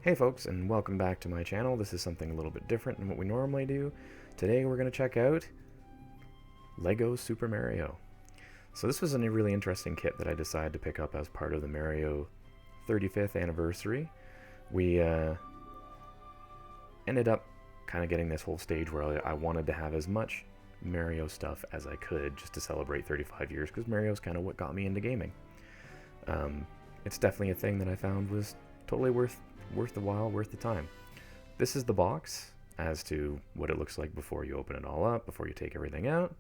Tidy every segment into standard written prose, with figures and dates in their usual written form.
Hey folks, and welcome back to my channel. This is something a little bit different than what we normally do. Today we're going to check out Lego Super Mario. So this was a really interesting kit that I decided to pick up as part of the Mario 35th anniversary. We ended up kind of getting this whole stage where I wanted to have as much Mario stuff as I could just to celebrate 35 years, because Mario's kind of what got me into gaming. It's definitely a thing that I found was totally worth the while, worth the time. This is the box as to what it looks like before you open it all up, before you take everything out.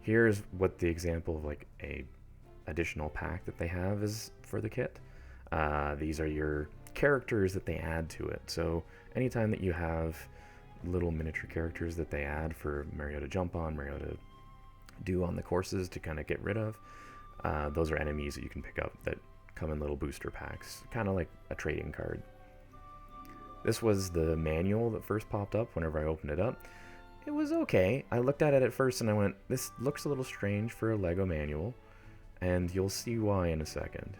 Here's what the example of like a additional pack that they have is for the kit. These are your characters that they add to it. So anytime that you have little miniature characters that they add for Mario to jump on, Mario to do on the courses to kind of get rid of, those are enemies that you can pick up that come in little booster packs, kind of like a trading card. This was the manual that first popped up whenever I opened it up. It was okay. I looked at it at first and I went, this looks a little strange for a Lego manual, and you'll see why in a second.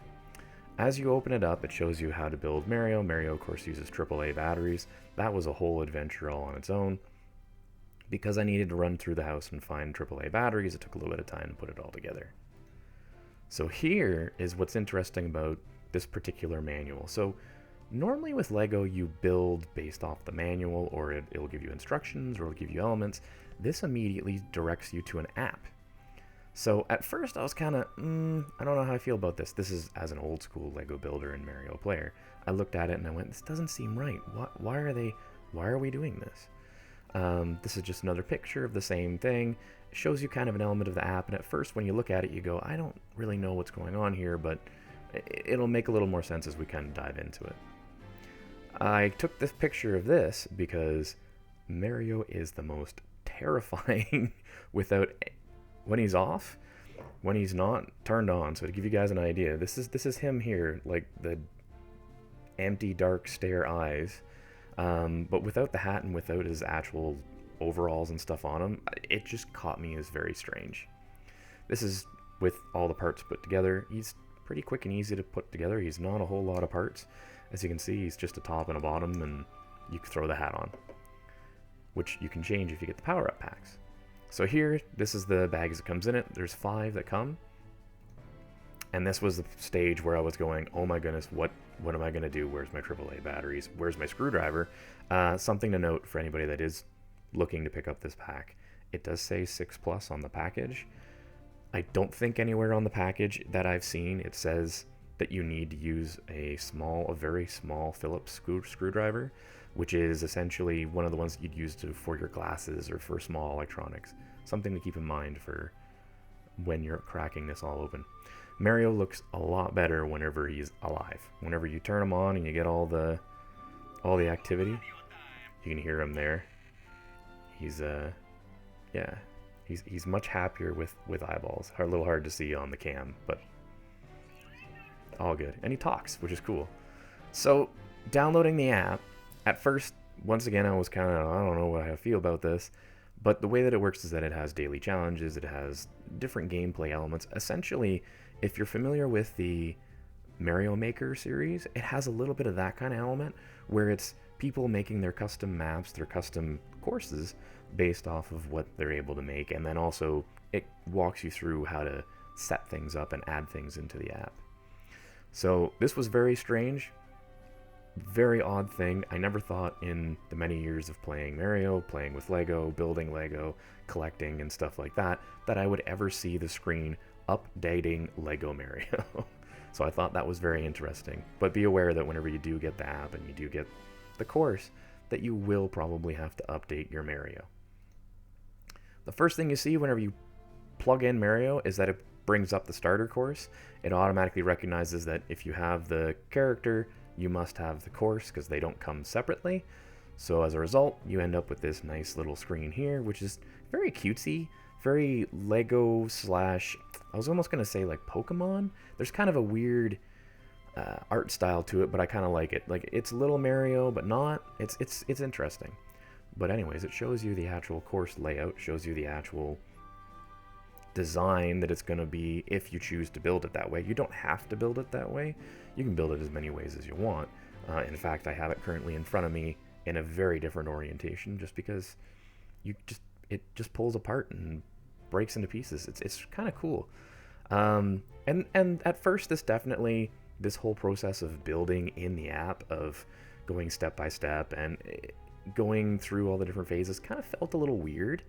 As you open it up, it shows you how to build Mario. Mario, of course, uses AAA batteries. That was a whole adventure all on its own. Because I needed to run through the house and find AAA batteries, it took a little bit of time to put it all together. So here is what's interesting about this particular manual. So normally with Lego, you build based off the manual, or it'll give you instructions, or it'll give you elements. This immediately directs you to an app. So at first I was kind of, I don't know how I feel about this. This is as an old school Lego builder and Mario player. I looked at it and I went, this doesn't seem right. Why are we doing this? This is just another picture of the same thing. It shows you kind of an element of the app, and at first when you look at it you go, I don't really know what's going on here, but it'll make a little more sense as we kind of dive into it. I took this picture of this because Mario is the most terrifying when he's off, when he's not turned on. So to give you guys an idea, this is him here, like the empty dark stare eyes, but without the hat and without his actual overalls and stuff on him. It just caught me as very strange. This is with all the parts put together. He's pretty quick and easy to put together. He's not a whole lot of parts. As you can see, he's just a top and a bottom, and you can throw the hat on, which you can change if you get the power-up packs. So here, this is the bag as it comes in it. There's 5 that come. And this was the stage where I was going, oh my goodness, what am I going to do? Where's my AAA batteries? Where's my screwdriver? Something to note for anybody that is looking to pick up this pack. It does say 6+ on the package. I don't think anywhere on the package that I've seen it says that you need to use a very small Phillips screwdriver, which is essentially one of the ones you'd use for your glasses or for small electronics. Something to keep in mind for when you're cracking this all open. Mario looks a lot better whenever he's alive. Whenever you turn him on and you get all the activity, you can hear him there. He's he's much happier with eyeballs. A little hard to see on the cam, but all good. And he talks, which is cool. So downloading the app, at first, once again, I was kind of, I don't know how I feel about this, but the way that it works is that it has daily challenges, it has different gameplay elements. Essentially, if you're familiar with the Mario Maker series, it has a little bit of that kind of element where it's people making their custom maps, their custom courses based off of what they're able to make, and then also it walks you through how to set things up and add things into the app. So this was very strange, very odd thing. I never thought in the many years of playing Mario, playing with Lego, building Lego, collecting and stuff like that, that I would ever see the screen updating Lego Mario. So I thought that was very interesting. But be aware that whenever you do get the app and you do get the course, that you will probably have to update your Mario. The first thing you see whenever you plug in Mario is that it brings up the starter course. It automatically recognizes that if you have the character, you must have the course because they don't come separately. So as a result, you end up with this nice little screen here, which is very cutesy, very Lego slash, I was almost going to say like Pokemon. There's kind of a weird art style to it, but I kind of like it. Like, it's little Mario, but not. It's interesting. But anyways, it shows you the actual course layout, shows you the actual design that it's going to be if you choose to build it that way. You don't have to build it that way. You can build it as many ways as you want. In fact, I have it currently in front of me in a very different orientation, just because it just pulls apart and breaks into pieces. It's kind of cool. And at first, this whole process of building in the app, of going step by step and going through all the different phases, kind of felt a little weird.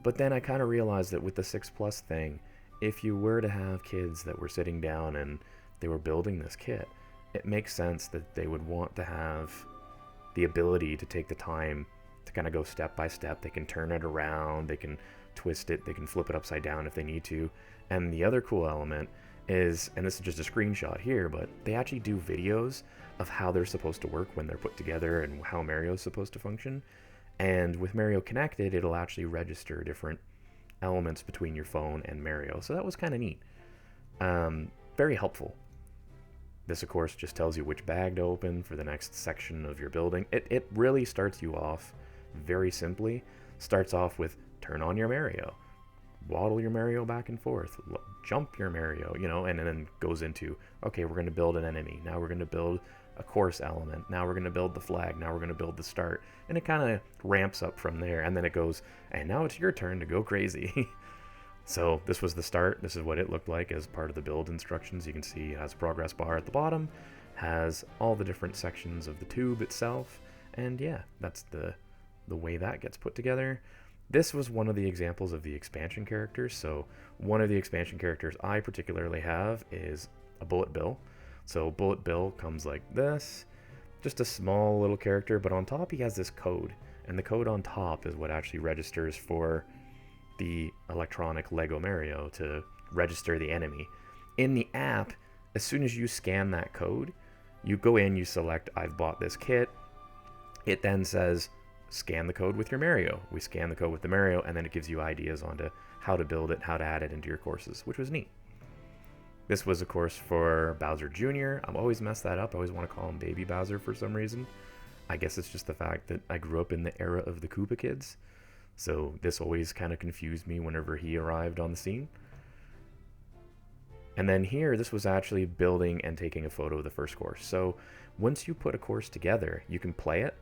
But then I kind of realized that with the 6+ thing, if you were to have kids that were sitting down and they were building this kit, it makes sense that they would want to have the ability to take the time to kind of go step by step. They can turn it around, they can twist it, they can flip it upside down if they need to. And the other cool element is, and this is just a screenshot here, but they actually do videos of how they're supposed to work when they're put together and how Mario's supposed to function. And with Mario Connected, it'll actually register different elements between your phone and Mario. So that was kind of neat. Very helpful. This, of course, just tells you which bag to open for the next section of your building. It really starts you off very simply. Starts off with turn on your Mario, waddle your Mario back and forth, jump your Mario, and then goes into, okay, we're going to build an enemy. Now we're going to build a course element. Now we're going to build the flag. Now we're going to build the start. And it kind of ramps up from there. And then it goes, and now it's your turn to go crazy. So this was the start. This is what it looked like as part of the build instructions. You can see it has a progress bar at the bottom, has all the different sections of the tube itself. And yeah, that's the way that gets put together. This was one of the examples of the expansion characters. So one of the expansion characters I particularly have is a Bullet Bill. So Bullet Bill comes like this, just a small little character, but on top he has this code. And the code on top is what actually registers for the electronic Lego Mario to register the enemy. In the app, as soon as you scan that code, you go in, you select, I've bought this kit. It then says, scan the code with your Mario. We scan the code with the Mario, and then it gives you ideas onto how to build it, how to add it into your courses, which was neat. This was, of course, for Bowser Jr. I've always messed that up. I always want to call him Baby Bowser for some reason. I guess it's just the fact that I grew up in the era of the Koopa Kids. So this always kind of confused me whenever he arrived on the scene. And then here, this was actually building and taking a photo of the first course. So once you put a course together, you can play it.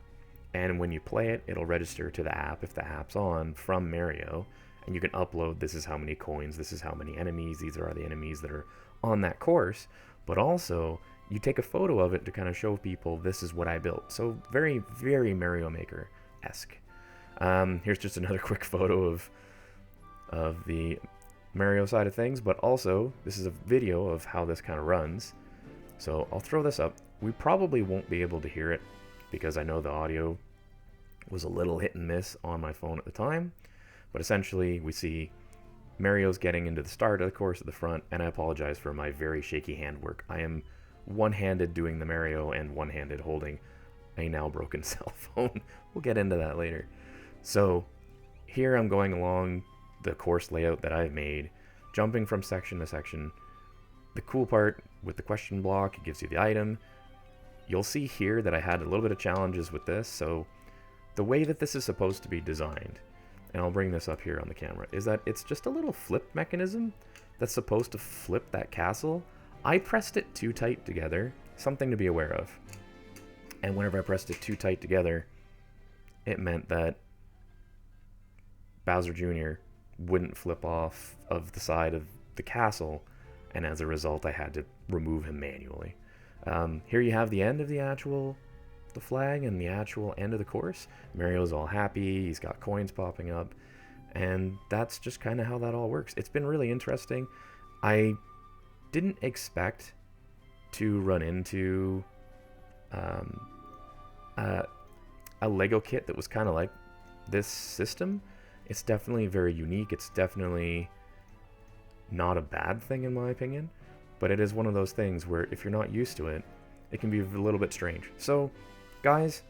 And when you play it, it'll register to the app, if the app's on, from Mario. And you can upload, this is how many coins, this is how many enemies, these are the enemies that are on that course. But also, you take a photo of it to kind of show people, this is what I built. So very, very Mario Maker-esque. Here's just another quick photo of the Mario side of things, but also this is a video of how this kind of runs. So I'll throw this up. We probably won't be able to hear it because I know the audio was a little hit and miss on my phone at the time. But essentially, we see Mario's getting into the start of the course at the front, and I apologize for my very shaky handwork. I am one-handed doing the Mario and one-handed holding a now broken cell phone. We'll get into that later. So here I'm going along the course layout that I've made, jumping from section to section. The cool part with the question block, it gives you the item. You'll see here that I had a little bit of challenges with this. So the way that this is supposed to be designed, and I'll bring this up here on the camera, is that it's just a little flip mechanism that's supposed to flip that castle. I pressed it too tight together, something to be aware of. And whenever I pressed it too tight together, it meant that Bowser Jr. wouldn't flip off of the side of the castle, and as a result I had to remove him manually. Here you have the end of the flag and the actual end of the course. Mario's all happy, he's got coins popping up, and that's just kind of how that all works. It's been really interesting. I didn't expect to run into a Lego kit that was kind of like this system. It's definitely very unique. It's definitely not a bad thing in my opinion, but it is one of those things where if you're not used to it, it can be a little bit strange. So guys,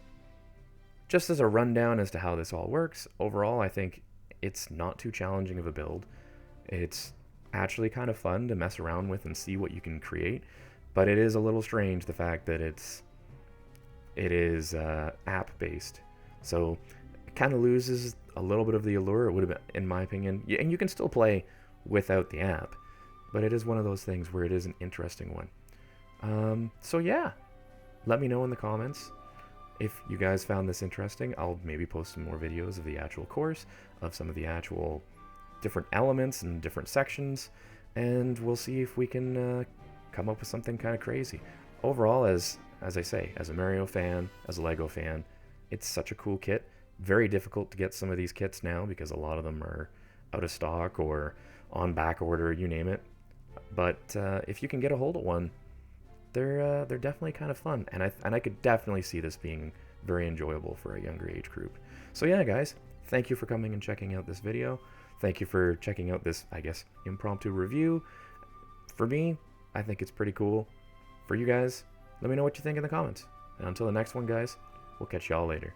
just as a rundown as to how this all works, overall I think it's not too challenging of a build. It's actually kind of fun to mess around with and see what you can create, but it is a little strange the fact that it is app based. So it kind of loses a little bit of the allure. It would have been, in my opinion, and you can still play without the app, but it is one of those things where it is an interesting one. So yeah, let me know in the comments if you guys found this interesting. I'll maybe post some more videos of the actual course, of some of the actual different elements and different sections, and we'll see if we can come up with something kind of crazy. Overall, as I say, as a Mario fan, as a Lego fan, it's such a cool kit. Very difficult to get some of these kits now because a lot of them are out of stock or on back order, you name it. But if you can get a hold of one, they're definitely kind of fun, and I could definitely see this being very enjoyable for a younger age group. So yeah, guys, thank you for coming and checking out this video. Thank you for checking out this, I guess, impromptu review. For me, I think it's pretty cool. For you guys, let me know what you think in the comments. And until the next one, guys, we'll catch y'all later.